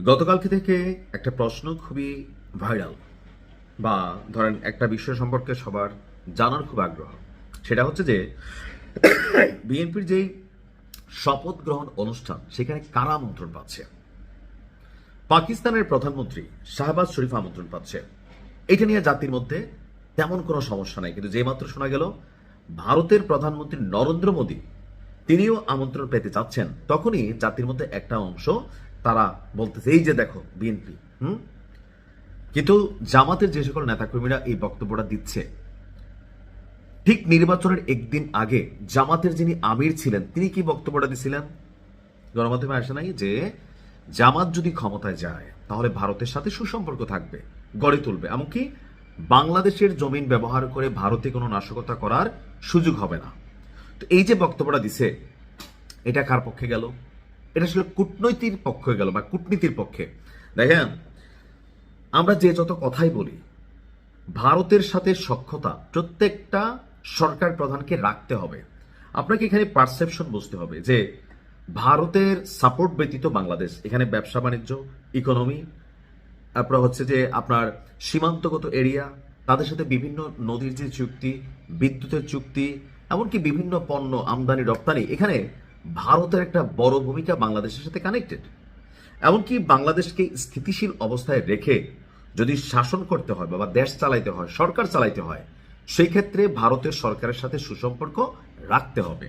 গতকালকে থেকে একটা প্রশ্ন খুবই ভাইরাল, বা ধরেন একটা বিষয় সম্পর্কে সবার জানার খুব আগ্রহ। সেটা হচ্ছে যে বিএনপির যেই শপথ গ্রহণ অনুষ্ঠান, সেখানে কারা আমন্ত্রণ পাচ্ছে? পাকিস্তানের প্রধানমন্ত্রী শাহবাজ শরীফ আমন্ত্রণ পাচ্ছে। এটা নিয়ে জাতির মধ্যে তেমন কোনো সমস্যা নাই, কিন্তু যেমাত্র শোনা গেল ভারতের প্রধানমন্ত্রী নরেন্দ্র মোদী তিনিও আমন্ত্রণ পেতে চাচ্ছেন, তখনই জাতির মধ্যে একটা অংশ তারা বলতেছে এই যে দেখো বিএনপি। কিন্তু জামাতের যে সকল নেতাকর্মীরা এই বক্তব্যটা দিচ্ছে, ঠিক নির্বাচনের একদিন আগে জামাতের যিনি আমির ছিলেন তিনি কি বক্তব্যটা দিছিলেন? গণমাধ্যমে আসে নাই যে জামাত যদি ক্ষমতায় যায় তাহলে ভারতের সাথে সুসম্পর্ক থাকবে, গড়ে তুলবে, এমনকি বাংলাদেশের জমিন ব্যবহার করে ভারতে কোনো নাশকতা করার সুযোগ হবে না। তো এই যে বক্তব্যটা দিছে, এটা কার পক্ষে গেল? এটা আসলে কূটনৈতিক পক্ষে গেল বা কূটনীতির পক্ষে। দেখেন, আমরা যে যত কথাই বলি, ভারতের সাথে সখ্যতা প্রত্যেকটা সরকার প্রধানকে রাখতে হবে। আপনাকে এখানে পারসেপশন বুঝতে হবে যে ভারতের সাপোর্ট ব্যতীত বাংলাদেশ এখানে ব্যবসা বাণিজ্য, ইকোনমি, তারপর হচ্ছে যে আপনার সীমান্তগত এরিয়া, তাদের সাথে বিভিন্ন নদীর যে চুক্তি, বিদ্যুতের চুক্তি, এমনকি বিভিন্ন পণ্য আমদানি রপ্তানি, এখানে ভারতের একটা বড় ভূমিকা বাংলাদেশের সাথে কানেক্টেড। এমনকি বাংলাদেশকে স্থিতিশীল অবস্থায় রেখে যদি শাসন করতে হয় বা দেশ চালাইতে হয়, সরকার চালাইতে হয়, সেই ক্ষেত্রে ভারতের সরকারের সাথে সুসম্পর্ক রাখতে হবে।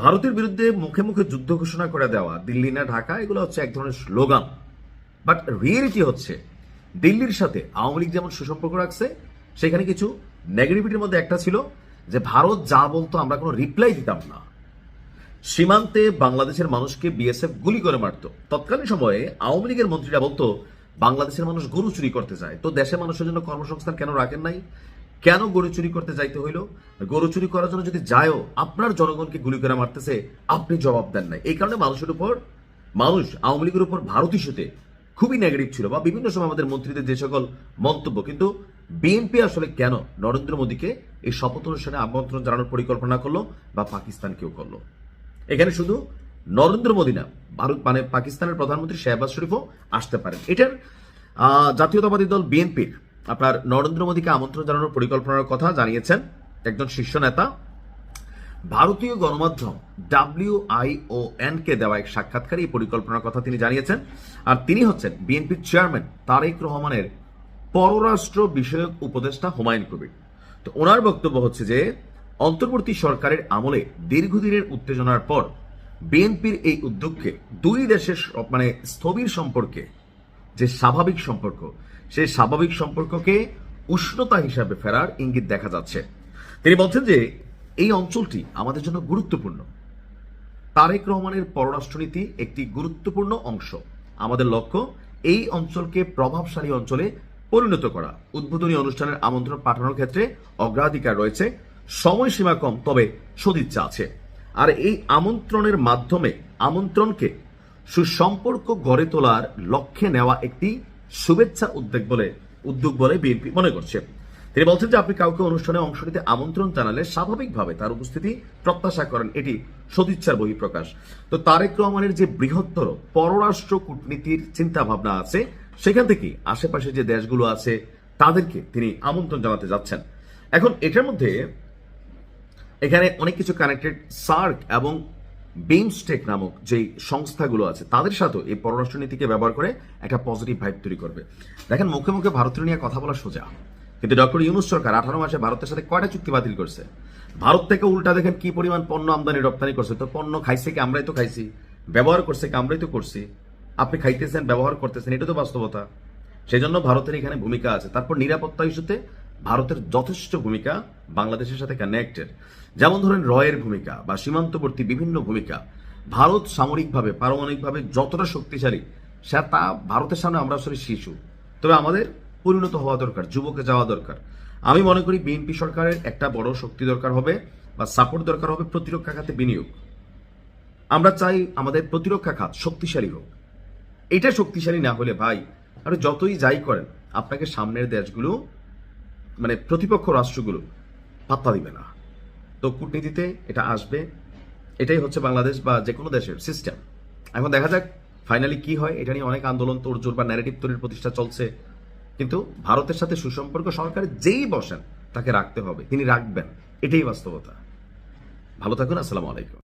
ভারতের বিরুদ্ধে মুখে মুখে যুদ্ধ ঘোষণা করে দেওয়া, দিল্লি না ঢাকা, এগুলো হচ্ছে এক ধরনের স্লোগান। বাট রিয়েলিটি হচ্ছে দিল্লির সাথে আওয়ামী লীগ যেমন সুসম্পর্ক রাখছে, সেখানে কিছু নেগেটিভিটির মধ্যে একটা ছিল যে ভারত যা বলতো আমরা কোনো রিপ্লাই দিতাম না। সীমান্তে বাংলাদেশের মানুষকে বিএসএফ গুলি করে মারত। তৎকালীন সময়ে আওয়ামী লীগের মন্ত্রীরা বলতো বাংলাদেশের মানুষ গরু চুরি করতে যায়, তো দেশের মানুষের জন্য কর্মসংস্থান কেন রাখেন নাই? কেন গরু চুরি করতে যাইতে হইল? গরু চুরি করার জন্য যদি যায়ও, আপনার জনগণকে গুলি করে মারতেছে, আপনি জবাব দেন নাই। এই কারণে মানুষ আওয়ামী লীগের উপর ভারত ইস্যুতে খুবই নেগেটিভ ছিল, বা বিভিন্ন সময় আমাদের মন্ত্রীদের যে সকল মন্তব্য। কিন্তু বিএনপি আসলে কেন নরেন্দ্র মোদীকে এই শপথ অনুষ্ঠানে আমন্ত্রণ জানানোর পরিকল্পনা করলো, বা পাকিস্তানকেও করলো? এখানে শুধু নরেন্দ্র মোদী না, ভারত মানে পাকিস্তানের প্রধানমন্ত্রী শাহবাজ শরীফও আসতে পারেন। এটার জাতীয়তাবাদী দল বিএনপির আপনার নরেন্দ্র মোদীকে আমন্ত্রণ জানানোর পরিকল্পনার কথা জানিয়েছেন একজন শীর্ষ নেতা। ভারতীয় গণমাধ্যম WION কে দেওয়া এক সাক্ষাৎকারে এই পরিকল্পনার কথা তিনি জানিয়েছেন। আর তিনি হচ্ছেন বিএনপির চেয়ারম্যান তারেক রহমানের পররাষ্ট্র বিষয়ক উপদেষ্টা হুমায়ুন কবির। তো ওনার বক্তব্য হচ্ছে যে অন্তর্বর্তী সরকারের আমলে দীর্ঘদিনের উত্তেজনার পর বিএনপির এই উদ্যোগকে দুই দেশের মানে স্থবির সম্পর্কে যে স্বাভাবিক সম্পর্ক, সেই স্বাভাবিক সম্পর্ককে উষ্ণতা হিসাবে ফেরার ইঙ্গিত দেখা যাচ্ছে। তিনি বলছেন যে এই অঞ্চলটি আমাদের জন্য গুরুত্বপূর্ণ। তারেক রহমানের পররাষ্ট্রনীতি একটি গুরুত্বপূর্ণ অংশ। আমাদের লক্ষ্য এই অঞ্চলকে প্রভাবশালী অঞ্চলে পরিণত করা। উদ্বোধনী অনুষ্ঠানের আমন্ত্রণ পাঠানোর ক্ষেত্রে অগ্রাধিকার রয়েছে। সময়সীমা কম, তবে সদিচ্ছা আছে। আর এই আমন্ত্রণের মাধ্যমে আমন্ত্রণকে সুসম্পর্ক গড়ে তোলার লক্ষ্যে নেওয়া একটি শুভেচ্ছা উদ্যোগ বলে বিএনপি মনে করছে। তিনি বলছেন যে আপনি কাউকে অনুষ্ঠানে অংশ নিতে আমন্ত্রণ জানালে স্বাভাবিকভাবে তার উপস্থিতি প্রত্যাশা করেন, এটি সদিচ্ছার বহিঃপ্রকাশ। তো তারেক রহমানের যে বৃহত্তর পররাষ্ট্র কূটনীতির চিন্তা ভাবনা আছে, সেখান থেকে আশেপাশে যে দেশগুলো আছে তাদেরকে তিনি আমন্ত্রণ জানাতে যাচ্ছেন। এখন এটার মধ্যে এখানে অনেক কিছু কানেক্টেড। সার্ক এবং বিমস্টেক নামক যে সংস্থাগুলো আছে তাদের সাথেও এই পররাষ্ট্রনীতিকে ব্যবহার করে একটা পজিটিভ ভাইব তৈরি করবে। দেখেন, মুখে মুখে ভারতের নিয়ে কথা বলা সোজা, কিন্তু ডক্টর ইউনূস সরকার 18 মাসে ভারতের সাথে কয়টা চুক্তি বাতিল করছে? ভারত থেকে উল্টা দেখেন কি পরিমাণ পণ্য আমদানি রপ্তানি করছে। তো পণ্য খাইছে কি? আমরাই তো খাইছি। ব্যবহার করছে কি? আমরাই তো করছি। আপনি খাইতেছেন, ব্যবহার করতেছেন, এটা তো বাস্তবতা। সেই জন্য ভারতের এখানে ভূমিকা আছে। তারপর নিরাপত্তা ইস্যুতে ভারতের যথেষ্ট ভূমিকা বাংলাদেশের সাথে কানেক্টেড। যেমন ধরেন রয়ের ভূমিকা বা সীমান্তবর্তী বিভিন্ন ভূমিকা। ভারত সামরিকভাবে, পারমাণবিকভাবে যতটা শক্তিশালী, সে তা ভারতের সামনে আমরা আসলে শিশু। তবে আমাদের পরিণত হওয়া দরকার, যুবকে যাওয়া দরকার। আমি মনে করি বিএনপি সরকারের একটা বড় শক্তি দরকার হবে বা সাপোর্ট দরকার হবে প্রতিরক্ষা খাতে বিনিয়োগ। আমরা চাই আমাদের প্রতিরক্ষা খাত শক্তিশালী হোক। এটা শক্তিশালী না হলে ভাই আর যতই যাই করেন, আপনাকে সামনের দেশগুলো মানে প্রতিপক্ষ রাষ্ট্রগুলো পাত্তা দিবে না। তো কূটনীতিতে এটা আসবে। এটাই হচ্ছে বাংলাদেশ বা যে কোনো দেশের সিস্টেম। এখন দেখা যাক ফাইনালি কি হয় এটা নিয়ে অনেক আন্দোলন তোড়জোড় বা ন্যারেটিভ তৈরির প্রতিষ্ঠা চলছে, কিন্তু ভারতের সাথে সুসম্পর্ক সরকারে যেই বসেন তাকে রাখতে হবে, তিনি রাখবেন, এটাই বাস্তবতা। ভালো থাকুন, আসসালামু আলাইকুম।